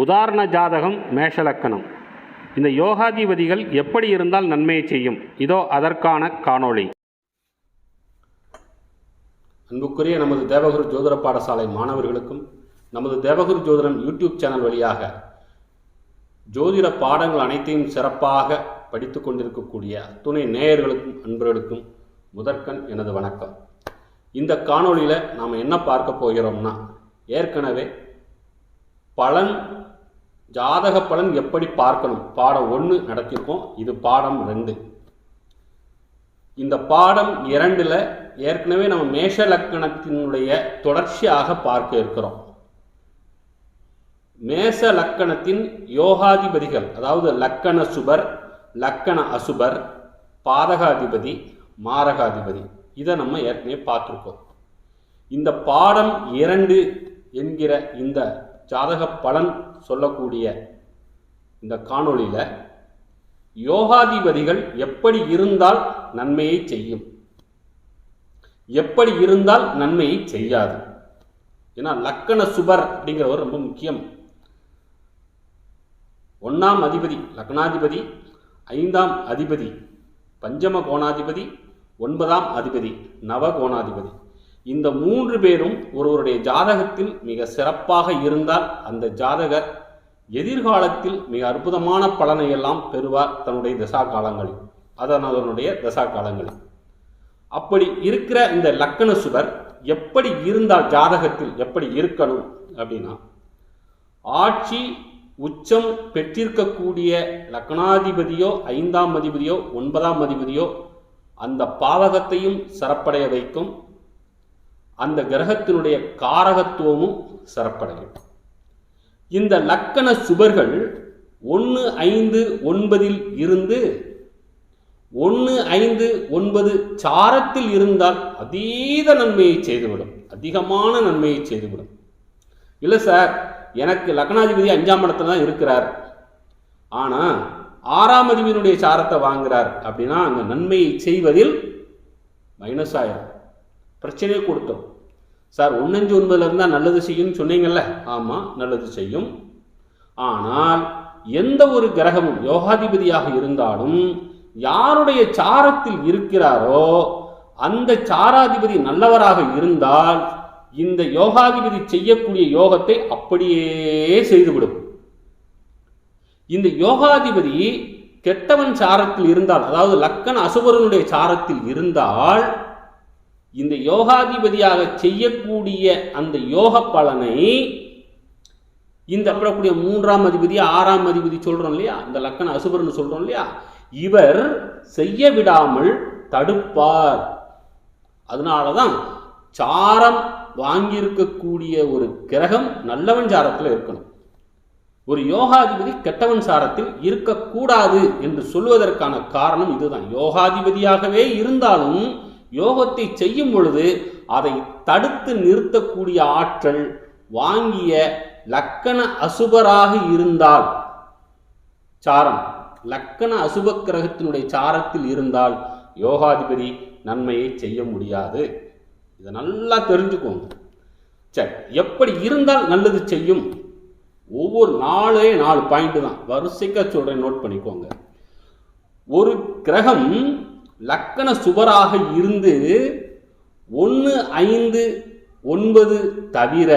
உதாரண ஜாதகம் மேஷலக்கணம். இந்த யோகாதிபதிகள் எப்படி இருந்தால் நன்மையை செய்யும்? இதோ அதற்கான காணொளி. அன்புக்குரிய நமது தேவகுரு ஜோதிட பாடசாலை மாணவர்களுக்கும் நமது தேவகுரு ஜோதிடம் யூடியூப் சேனல் வழியாக ஜோதிட பாடங்கள் அனைத்தையும் சிறப்பாக படித்து கொண்டிருக்கக்கூடிய துணை நேயர்களுக்கும் அன்பர்களுக்கும் முதற்கண் எனது வணக்கம். இந்த காணொளியில் நாம் என்ன பார்க்க போகிறோம்னா, ஏற்கனவே பலன் ஜாதக பலன் எப்படி பார்க்கணும் பாடம் 1 நடத்தியிருக்கோம். இது பாடம் 2. இந்த பாடம் 2ல் ஏற்கனவே நம்ம மேஷ லக்கணத்தினுடைய தொடர்ச்சியாக பார்க்க இருக்கிறோம். மேஷ லக்கணத்தின் யோகாதிபதிகள், அதாவது லக்கண சுபர், லக்கண அசுபர், பாதகாதிபதி, மாரகாதிபதி, இதை நம்ம ஏற்கனவே பார்த்துருக்கோம். இந்த பாடம் 2 என்கிற இந்த ஜாதக பலன் சொல்லக்கூடிய இந்த காணொளியில் யோகாதிபதிகள் எப்படி இருந்தால் நன்மையை செய்யும், எப்படி இருந்தால் நன்மையை செய்யாது. ஏன்னா லக்கண சுபர் அப்படிங்கிறவர் ரொம்ப முக்கியம். 1ஆம் அதிபதி லக்னாதிபதி, 5ஆம் அதிபதி பஞ்சம கோணாதிபதி, 9ஆம் அதிபதி நவகோணாதிபதி, இந்த 3 பேரும் ஒருவருடைய ஜாதகத்தில் மிக சிறப்பாக இருந்தால் அந்த ஜாதகர் எதிர்காலத்தில் மிக அற்புதமான பலனை எல்லாம் பெறுவார் தன்னுடைய தசா காலங்களில், அதனுடைய தசா காலங்களில். அப்படி இருக்கிற இந்த லக்கண சுபர் எப்படி இருந்தால் ஜாதகத்தில் எப்படி இருக்கணும் அப்படின்னா, ஆட்சி உச்சம் பெற்றிருக்கக்கூடிய லக்னாதிபதியோ 5ஆம் அதிபதியோ 9ஆம் அதிபதியோ அந்த பாவகத்தையும் சிறப்படைய வைக்கும், அந்த கிரகத்தினுடைய காரகத்துவமும் சிறப்படையும். இந்த லக்கண சுபர்கள் 1, 5, 9 இருந்து 1, 5, 9 சாரத்தில் இருந்தால் அதீத நன்மையை செய்துவிடும், அதிகமான நன்மையை செய்துவிடும். இல்லை சார், எனக்கு லக்னாதிபதி 5ஆம் இடத்துல தான் இருக்கிறார், ஆனால் 6ஆம் அதிபதியினுடைய சாரத்தை வாங்குறார் அப்படின்னா அங்கே நன்மையை செய்வதில் மைனஸ் ஆயிரும், பிரச்சனையை கொடுத்தோம். சார் 1, 5, 9 இருந்தால் நல்லது செய்யும்னு சொன்னீங்கல்ல, ஆமாம் நல்லது செய்யும். ஆனால் எந்த ஒரு கிரகமும் யோகாதிபதியாக இருந்தாலும் யாருடைய சாரத்தில் இருக்கிறாரோ அந்த சாராதிபதி நல்லவராக இருந்தால் இந்த யோகாதிபதி செய்யக்கூடிய யோகத்தை அப்படியே செய்துவிடும். இந்த யோகாதிபதி கெட்டவன் சாரத்தில் இருந்தால், அதாவது லக்கண அசுபரனுடைய சாரத்தில் இருந்தால் இந்த யோகாதிபதியாக செய்யக்கூடிய அந்த யோக பலனை இந்த அப்படக்கூடிய 3ஆம் அதிபதி 6ஆம் அதிபதி சொல்றோம் இல்லையா, இந்த லக்கண அசுபர்னு சொல்றோம் இல்லையா, இவர் செய்ய விடாமல் தடுப்பார். அதனாலதான் சாரம் வாங்கியிருக்கக்கூடிய ஒரு கிரகம் நல்லவன் சாரத்தில் இருக்கணும், ஒரு யோகாதிபதி கெட்டவன் சாரத்தில் இருக்கக்கூடாது என்று சொல்வதற்கான காரணம் இதுதான். யோகாதிபதியாகவே இருந்தாலும் யோகத்தை செய்யும் பொழுது அதை தடுத்து நிறுத்தக்கூடிய ஆற்றல் வாங்கிய லக்கண அசுபராக இருந்தால், சாரம் லக்கண அசுப கிரகத்தினுடைய சாரத்தில் இருந்தால் யோகாதிபதி நன்மையை செய்ய முடியாது. இதை நல்லா தெரிஞ்சுக்கோங்க. சரி, எப்படி இருந்தால் நல்லது செய்யும்? ஒவ்வொரு 4 பாயிண்ட் தான் வரிசைக்க சொல்றேன், நோட் பண்ணிக்கோங்க. ஒரு கிரகம் லக்கண சுபராக இருந்து 1, 5, 9 தவிர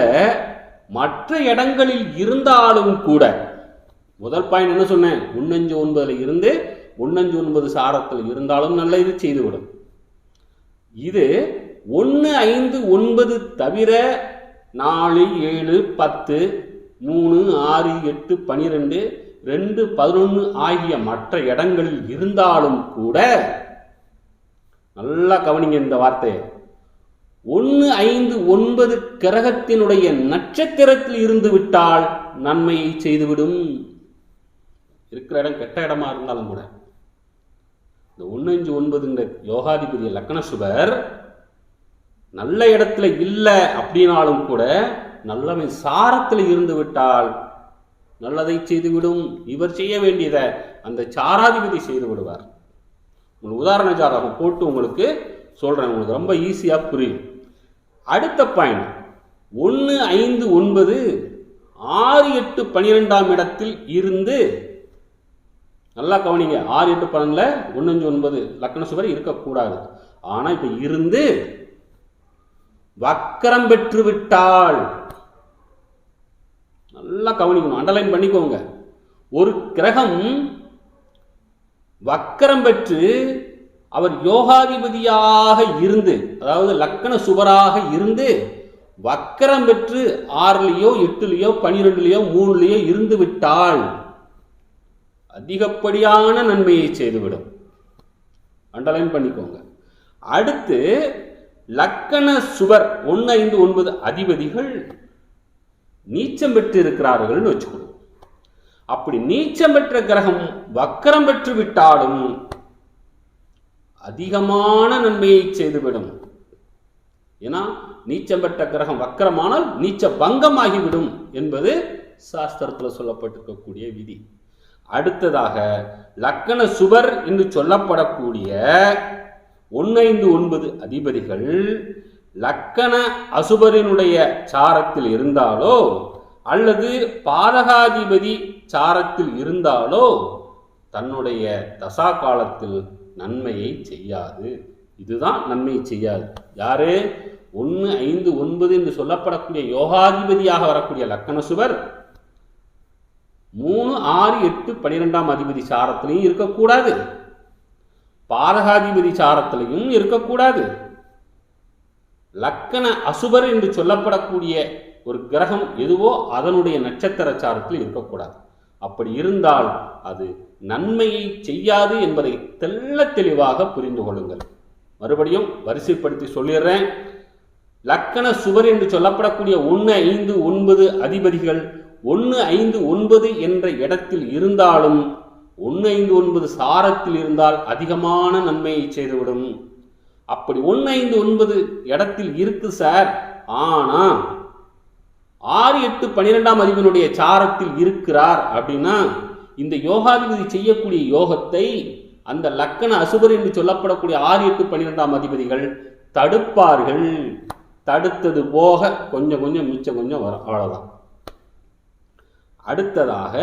மற்ற இடங்களில் இருந்தாலும் கூட, முதல் பாயிண்ட் என்ன சொன்னேன், 1, 5, 9 இருந்து 1, 5, 9 சாரத்தில் இருந்தாலும் நல்ல இது செய்துவிடும். இது 1, 5, 9 தவிர 4, 7, 10, 3, 6, 8, 12, 2, 11 ஆகிய மற்ற இடங்களில் இருந்தாலும் கூட, நல்லா கவனிங்க இந்த வார்த்தையை, 1, 5, 9 கிரகத்தினுடைய நட்சத்திரத்தில் இருந்து விட்டால் நன்மையை செய்துவிடும். இருக்கிற இடம் கெட்ட இடமா இருந்தாலும் கூட இந்த 1, 5, 9 யோகாதிபதி லக்கண சுபர் நல்ல இடத்துல இல்லை அப்படின்னாலும் கூட நல்லவன் சாரத்தில் இருந்து விட்டால் நல்லதை செய்துவிடும். இவர் செய்ய வேண்டியதை அந்த சாராதிபதி செய்து விடுவார். உங்களுக்கு உதாரண ஜாதகம் போட்டு உங்களுக்கு சொல்றேன், உங்களுக்கு ரொம்ப ஈஸியா புரியும். அடுத்த பாயிண்ட் 1, 5, 9 6, 8, 12ஆம் இடத்தில் இருந்து, நல்லா கவனிங்க, 6, 8, 12 1, 5, 9 லக்ன சுவர் இருக்கக்கூடாது. ஆனா இப்ப இருந்து வக்கரம் பெற்று விட்டால், நல்லா கவனிக்கணும், அண்டர்லைன் பண்ணிக்கோங்க. ஒரு கிரகம் வக்கரம் பெற்று அவர் யோகாதிபதியாக இருந்து, அதாவது லக்கண சுவராக இருந்து வக்கரம் பெற்று 6லயோ 8லயோ 12லயோ 3லயோ இருந்து விட்டால் அதிகப்படியான நன்மையை செய்துவிடும். அண்டர்லைன் பண்ணிக்கோங்க. அடுத்து லக்கண சுவர் 1, 5, 9 அதிபதிகள் நீச்சம் பெற்று இருக்கிறார்கள் வச்சுக்கணும். அப்படி நீச்சம் பெற்ற கிரகம் வக்கரம் பெற்று விட்டாலும் அதிகமான நன்மையை செய்துவிடும். ஏன்னா நீச்சம் பெற்ற கிரகம் வக்கரமானால் நீச்ச பங்கமாகிவிடும் என்பது சாஸ்திரத்தில் சொல்லப்பட்டிருக்கக்கூடிய விதி. அடுத்ததாக லக்கண சுவர் என்று சொல்லப்படக்கூடிய 1, 5, 9 அதிபதிகள் லக்கண அசுபரினுடைய சாரத்தில் இருந்தாலோ அல்லது பாதகாதிபதி சாரத்தில் இருந்தாலோ தன்னுடைய தசா காலத்தில் நன்மையை செய்யாது. இதுதான் நன்மையை செய்யாது. யாரு? 1, 5, 9 என்று சொல்லப்படக்கூடிய யோகாதிபதியாக வரக்கூடிய லக்கண சுவர் 3, 6, 8, 12ஆம் அதிபதி சாரத்திலையும் இருக்கக்கூடாது, பாதகாதிபதி சாரத்திலையும் இருக்கக்கூடாது. லக்கண அசுபர் என்று சொல்லப்படக்கூடிய ஒரு கிரகம் எதுவோ அதனுடைய நட்சத்திர சாரத்தில் இருக்கக்கூடாது. அப்படி இருந்தால் அது நன்மையை செய்யாது என்பதை தெள்ள தெளிவாக புரிந்து கொள்ளுங்கள். மறுபடியும் வரிசைப்படுத்தி சொல்லிடுறேன். லக்கண சுவர் என்று சொல்லப்படக்கூடிய 1, 5, 9 அதிபதிகள் 1, 5, 9 என்ற இடத்தில் இருந்தாலும் 1, 5, 9 சாரத்தில் இருந்தால் அதிகமான நன்மையை செய்துவிடும். அப்படி 1, 5, 9 இடத்தில் இருக்கு சார், ஆனா 6, 8, 12ஆம் அதிபதியினுடைய சாரத்தில் இருக்கிறார் அப்படின்னா இந்த யோகாதிபதி செய்யக்கூடிய யோகத்தை அந்த லக்கண அசுபர் என்று சொல்லப்படக்கூடிய 6, 8, 12ஆம் அதிபதிகள் தடுப்பார்கள். தடுத்தது போக கொஞ்சம் கொஞ்சம் மிச்சம் கொஞ்சம் வரும், அவ்வளவுதான். அடுத்ததாக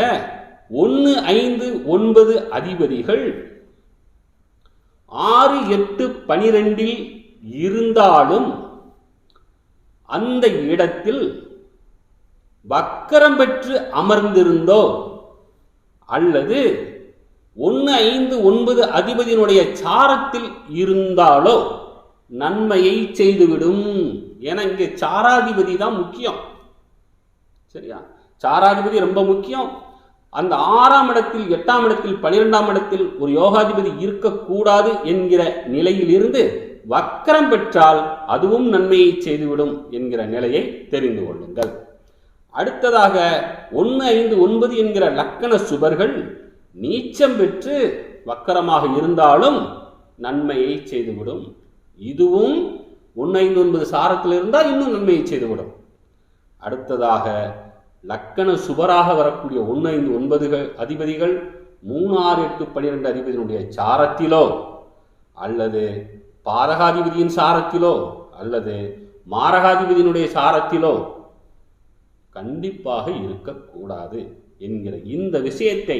1, 5, 9 அதிபதிகள் 6, 8, 12இல் இருந்தாலும் அந்த இடத்தில் வக்கரம் பெற்று அமர்ந்திருந்தோ அல்லது 1, 5, 9 அதிபதியினுடைய சாரத்தில் இருந்தாலோ நன்மையை செய்துவிடும். ஏன்னா இங்கே சாராதிபதி தான் முக்கியம். சரியா? சாராதிபதி ரொம்ப முக்கியம். அந்த 6ஆம் இடத்தில் 8ஆம் இடத்தில் 12ஆம் இடத்தில் ஒரு யோகாதிபதி இருக்கக்கூடாது என்கிற நிலையில் இருந்து வக்கரம் பெற்றால் அதுவும் நன்மையை செய்துவிடும் என்கிற நிலையை தெரிந்து கொள்ளுங்கள். அடுத்ததாக 1, 5, 9 என்கிற லக்கண சுபர்கள் நீச்சம் பெற்று வக்கரமாக இருந்தாலும் நன்மையை செய்துவிடும். இதுவும் 1, 5, 9 சாரத்தில் இருந்தால் இன்னும் நன்மையை செய்துவிடும். அடுத்ததாக லக்கண சுபராக வரக்கூடிய 1, 5, 9 அதிபதிகள் 3, 6, 8, 12 அதிபதியினுடைய சாரத்திலோ அல்லது பாதகாதிபதியின் சாரத்திலோ அல்லது மாரகாதிபதியினுடைய சாரத்திலோ கண்டிப்பாக இருக்கக்கூடாது என்கிற இந்த விஷயத்தை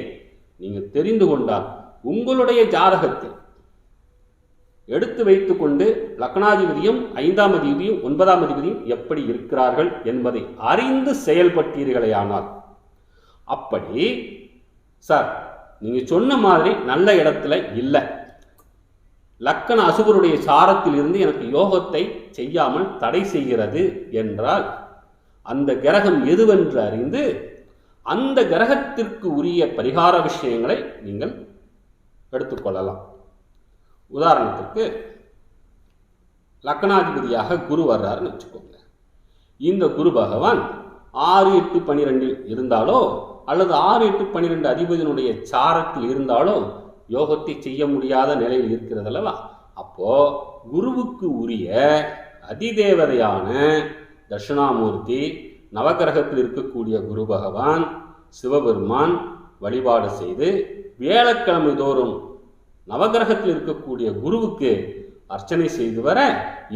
நீங்கள் தெரிந்து கொண்டால் உங்களுடைய ஜாதகத்தை எடுத்து வைத்துக் கொண்டு லக்னாதிபதியும் 5ஆம் அதிபதியும் 9ஆம் அதிபதியும் எப்படி இருக்கிறார்கள் என்பதை அறிந்து செயல்பட்டீர்களேயானால், அப்படி சார் நீங்க சொன்ன மாதிரி நல்ல இடத்துல இல்லை, லக்கண அசுபருடைய சாரத்தில் இருந்து எனக்கு யோகத்தை செய்யாமல் தடை செய்கிறது என்றால் அந்த கிரகம் எதுவென்று அறிந்து அந்த கிரகத்திற்கு உரிய பரிகார விஷயங்களை நீங்கள் எடுத்துக்கொள்ளலாம். உதாரணத்துக்கு லக்னாதிபதியாக குரு வர்றாருன்னு வச்சுக்கோங்க. இந்த குரு பகவான் 6, 8, 12இல் இருந்தாலோ அல்லது 6, 8, 12 அதிபதியினுடைய சாரத்தில் இருந்தாலோ யோகத்தை செய்ய முடியாத நிலையில் இருக்கிறது அல்லவா? அப்போ குருவுக்கு உரிய அதிதேவதையான தட்சிணாமூர்த்தி நவகிரகத்தில் இருக்கக்கூடிய குரு பகவான் சிவபெருமான் வழிபாடு செய்து வியாழக்கிழமை தோறும் நவகிரகத்தில் இருக்கக்கூடிய குருவுக்கு அர்ச்சனை செய்து வர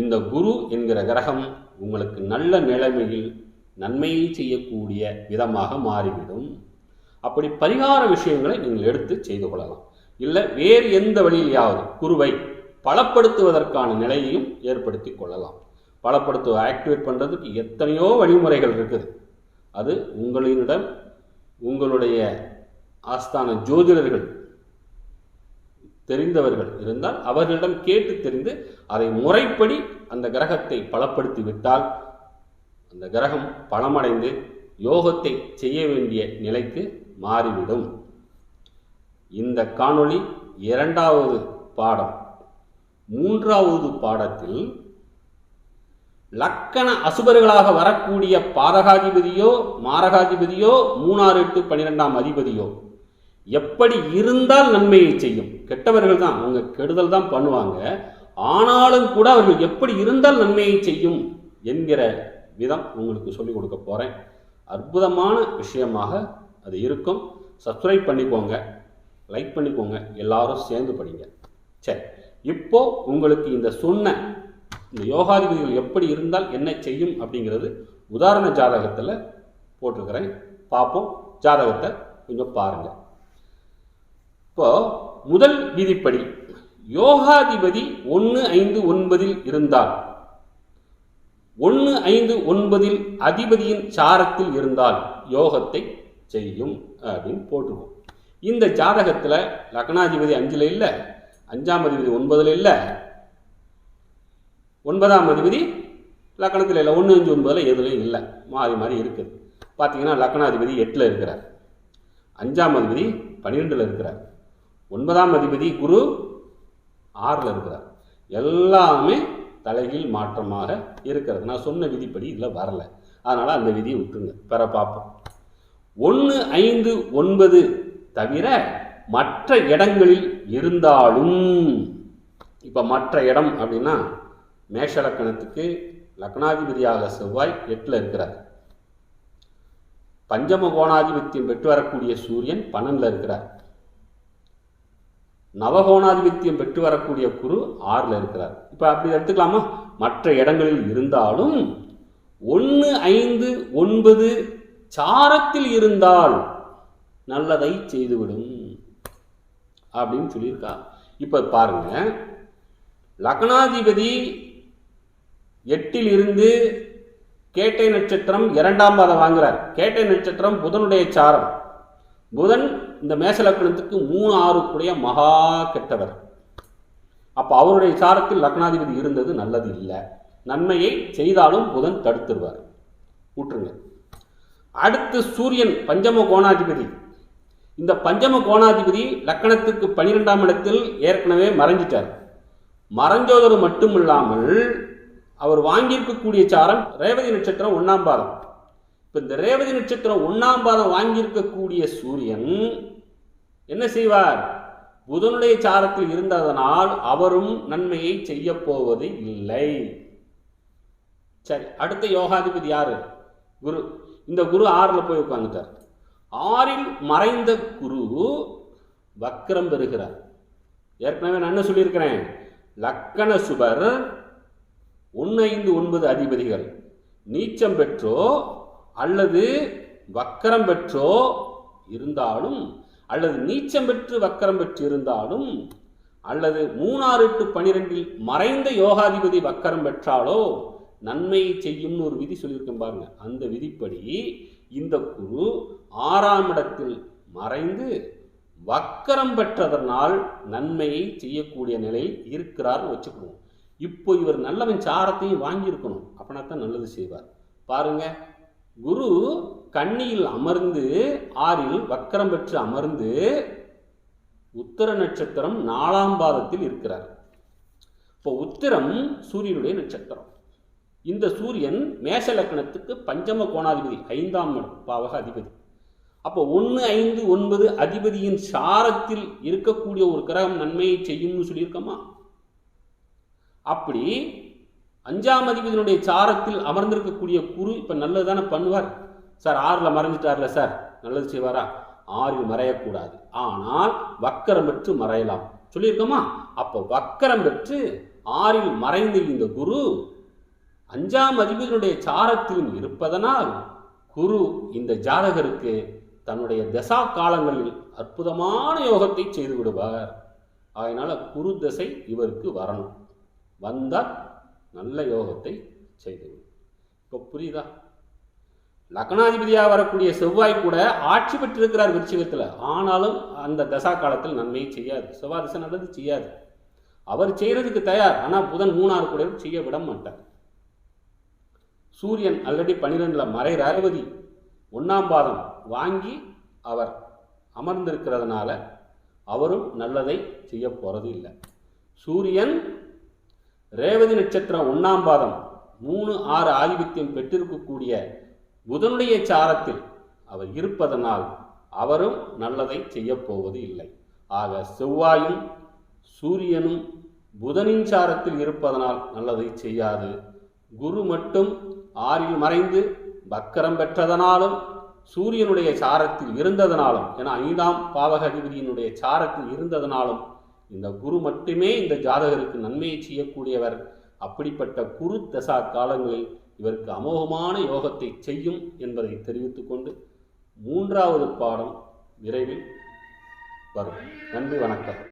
இந்த குரு என்கிற கிரகம் உங்களுக்கு நல்ல நிலைமையில் நன்மையை செய்யக்கூடிய விதமாக மாறிவிடும். அப்படி பரிகார விஷயங்களை நீங்கள் எடுத்து செய்து கொள்ளலாம். இல்லை வேறு எந்த வழியிலாவது குருவை பலப்படுத்துவதற்கான நிலையையும் ஏற்படுத்தி கொள்ளலாம். ஆக்டிவேட் பண்ணுறதுக்கு எத்தனையோ வழிமுறைகள் இருக்குது. அது உங்களிடம் உங்களுடைய ஆஸ்தான ஜோதிடர்கள் தெரிந்தவர்கள் இருந்தால் அவர்களிடம் கேட்டு தெரிந்து அதை முறைப்படி அந்த கிரகத்தை பலப்படுத்தி விட்டால் அந்த கிரகம் பலமடைந்து யோகத்தை செய்ய வேண்டிய நிலைக்கு மாறிவிடும். இந்த காணொளி 2வது பாடம். 3வது பாடத்தில் லக்கண அசுபர்களாக வரக்கூடிய பாதகாதிபதியோ மாரகாதிபதியோ 3, 6, 8, 12ஆம் அதிபதியோ எப்படி இருந்தால் நன்மையை செய்யும். கெட்டவர்கள் தான், அவங்க கெடுதல் தான் பண்ணுவாங்க. ஆனாலும் கூட அவர்கள் எப்படி இருந்தால் நன்மையை செய்யும் என்கிற விதம் உங்களுக்கு சொல்லிக் கொடுக்க போறேன். அற்புதமான விஷயமாக அது இருக்கும். சப்ஸ்கிரைப் பண்ணிக்கோங்க, லைக் பண்ணிக்கோங்க, எல்லாரும் சேர்ந்து படிங்க. சரி, இப்போ உங்களுக்கு இந்த சொன்ன இந்த யோகாதிபதிகள் எப்படி இருந்தால் என்ன செய்யும் அப்படிங்கிறது உதாரண ஜாதகத்தில் போட்டிருக்கிறேன். பார்ப்போம். ஜாதகத்தை கொஞ்சம் பாருங்க. இப்போ முதல் விதிப்படி யோகாதிபதி 1, 5, 9 இருந்தால் 1, 5, 9 அதிபதியின் சாரத்தில் இருந்தால் யோகத்தை செய்யும் அப்படின்னு போட்டிருக்கோம். இந்த ஜாதகத்தில் லக்னாதிபதி 5ல் இல்லை, 5ஆம் அதிபதி 9ல் இல்லை, 9ஆம் அதிபதி லக்னத்தில் இல்லை, 1, 5, 9 எதுலையும் இல்லை, மாறி மாறி இருக்குது. பார்த்தீங்கன்னா லக்னாதிபதி 8ல் இருக்கிறார், 5ஆம் அதிபதி 12ல் இருக்கிறார், 9ஆம் அதிபதி குரு 6ல் இருக்கிறார். எல்லாமே தலைகீழ் மாற்றமாக இருக்கிறது. நான் சொன்ன விதிப்படி இதில் வரல, அதனால் அந்த விதியை விட்டுருங்க. பெற பார்ப்போம். 1, 5, 9 தவிர மற்ற இடங்களில் இருந்தாலும், இப்போ மற்ற இடம் அப்படின்னா மேஷ லக்கணத்துக்கு லக்னாதிபதியாக செவ்வாய் 8ல் இருக்கிறார். பஞ்சம கோணாதிபத்தியம் பெற்று வரக்கூடிய சூரியன் 12ல் இருக்கிறார். நவகோணாதிபத்தியம் பெற்று வரக்கூடிய குரு 6ல் இருக்கிறார். இப்போ அப்படி எடுத்துக்கலாமா? மற்ற இடங்களில் இருந்தாலும் 1, 5, 9 சாரத்தில் இருந்தால் நல்லதை செய்துவிடும் அப்படின்னு சொல்லியிருக்கா. இப்ப பாருங்க, லக்னாதிபதி 8ல் இருந்து கேட்டை நட்சத்திரம் 2ஆம் பாதம் வாங்குறார். கேட்டை நட்சத்திரம் புதனுடைய சாரம். புதன் இந்த மேச லக்னத்துக்கு 3, 6 கூடிய மகா கெட்டவர். அப்ப அவருடைய சாரத்தில் லக்னாதிபதி இருந்தது நல்லது இல்லை. நன்மையை செய்தாலும் புதன் தடுத்துருவார், விட்டுருங்க. அடுத்து சூரியன் பஞ்சம கோணாதிபதி. இந்த பஞ்சம கோணாதிபதி லக்கணத்துக்கு 12ஆம் இடத்தில் ஏற்கனவே மறைஞ்சிட்டார். மறைஞ்சோதது மட்டும் இல்லாமல் அவர் வாங்கியிருக்கக்கூடிய சாரம் ரேவதி நட்சத்திரம் 1ஆம் பாதம். இப்ப இந்த ரேவதி நட்சத்திரம் 1ஆம் பாதம் வாங்கியிருக்கக்கூடிய சூரியன் என்ன செய்வார்? புதனுடைய சாரத்தில் இருந்ததனால் அவரும் நன்மையை செய்ய போவது இல்லை. சரி, அடுத்த யோகாதிபதி யாரு? குரு. இந்த குரு 6ல் போய் உட்கார்ந்துட்டார். 6ல் மறைந்த குரு வக்ரம் பெறுகிறார். ஏற்கனவே நான் என்ன சொல்லியிருக்கிறேன்? லக்கண சுபர் 1, 5, 9 அதிபதிகள் நீச்சம் பெற்றோ அல்லது வக்கரம் பெற்றோ இருந்தாலும், அல்லது நீச்சம் பெற்று வக்கரம் பெற்று இருந்தாலும், அல்லது 3, 6, 8, 12 மறைந்த யோகாதிபதி வக்கரம் பெற்றாலோ நன்மையை செய்யும்னு ஒரு விதி சொல்லியிருக்கேன் பாருங்க. அந்த விதிப்படி இந்த குரு 6ஆம் இடத்தில் மறைந்து வக்கரம் பெற்றதனால் நன்மையை செய்யக்கூடிய நிலையில் இருக்கிறார்னு வச்சுக்கணும். இப்போ இவர் நல்லவன் சாரத்தையும் வாங்கியிருக்கணும், அப்படின்னா தான் நல்லது செய்வார். பாருங்க, குரு கன்னியில் அமர்ந்து 6ல் வக்கரம் பெற்று அமர்ந்து உத்திர நட்சத்திரம் 4ஆம் பாதத்தில் இருக்கிறார். இப்போ உத்திரம் சூரியனுடைய நட்சத்திரம். இந்த சூரியன் மேஷ லக்னத்துக்கு பஞ்சம கோணாதிபதி 5ஆம் பாவக அதிபதி. அப்போ 1, 5, 9 அதிபதியின் சாரத்தில் இருக்கக்கூடிய ஒரு கிரகம் நன்மையை செய்யும்னு சொல்லியிருக்கோமா? அப்படி 5ஆம் அதிபதியினுடைய சாரத்தில் அமர்ந்திருக்கக்கூடிய குரு இப்ப நல்லதுதானே பண்ணுவார். சார் 6ல் மறைஞ்சிட்டார்ல சார், நல்லது செய்வாரா? 6ல் மறையக்கூடாது, ஆனால் வக்கரம் பெற்று மறையலாம் சொல்லியிருக்கோமா? அப்போ வக்கரம் பெற்று 6ல் மறைந்த இந்த குரு 5ஆம் அதிபதியினுடைய சாரத்திலும் இருப்பதனால் குரு இந்த ஜாதகருக்கு தன்னுடைய தசா காலங்களில் அற்புதமான யோகத்தை செய்து விடுவார். அதனால குரு தசை இவருக்கு வரணும், வந்தால் நல்ல யோகத்தை செய்துவிடும். இப்போ புரியுதா? லக்னாதிபதியாக வரக்கூடிய செவ்வாய் கூட ஆட்சி பெற்றிருக்கிறார் விருச்சிகத்தில், ஆனாலும் அந்த தசா காலத்தில் நன்மையை செய்யாது. செவ்வாய் திசை நல்லது செய்யாது. அவர் செய்யறதுக்கு தயார், ஆனால் புதன் 3ஆம் கூட செய்ய விட மாட்டார். சூரியன் ஆல்ரெடி 12ல் மறைகிற ரேவதி 1ஆம் பாதம் வாங்கி அவர் அமர்ந்திருக்கிறதுனால அவரும் நல்லதை செய்ய போறது இல்லை. சூரியன் ரேவதி நட்சத்திரம் 1ஆம் பாதம் 3, 6 ஆதிபத்தியம் பெற்றிருக்கக்கூடிய புதனுடைய சாரத்தில் அவர் இருப்பதனால் அவரும் நல்லதை செய்ய போவது இல்லை. ஆக செவ்வாயும் சூரியனும் புதனின் சாரத்தில் இருப்பதனால் நல்லதை செய்யாது. குரு மட்டும் 6ல் மறைந்து வக்கரம் பெற்றதனாலும் சூரியனுடைய சாரத்தில் இருந்ததனாலும், ஏன்னா 5ஆம் பாவக அதிபதியினுடைய சாரத்தில் இருந்ததனாலும் இந்த குரு மட்டுமே இந்த ஜாதகருக்கு நன்மையை செய்யக்கூடியவர். அப்படிப்பட்ட குரு தசா காலங்களில் இவருக்கு அமோகமான யோகத்தை செய்யும் என்பதை தெரிவித்துக் கொண்டு 3வது பாடம் விரைவில் வரும். நன்றி, வணக்கம்.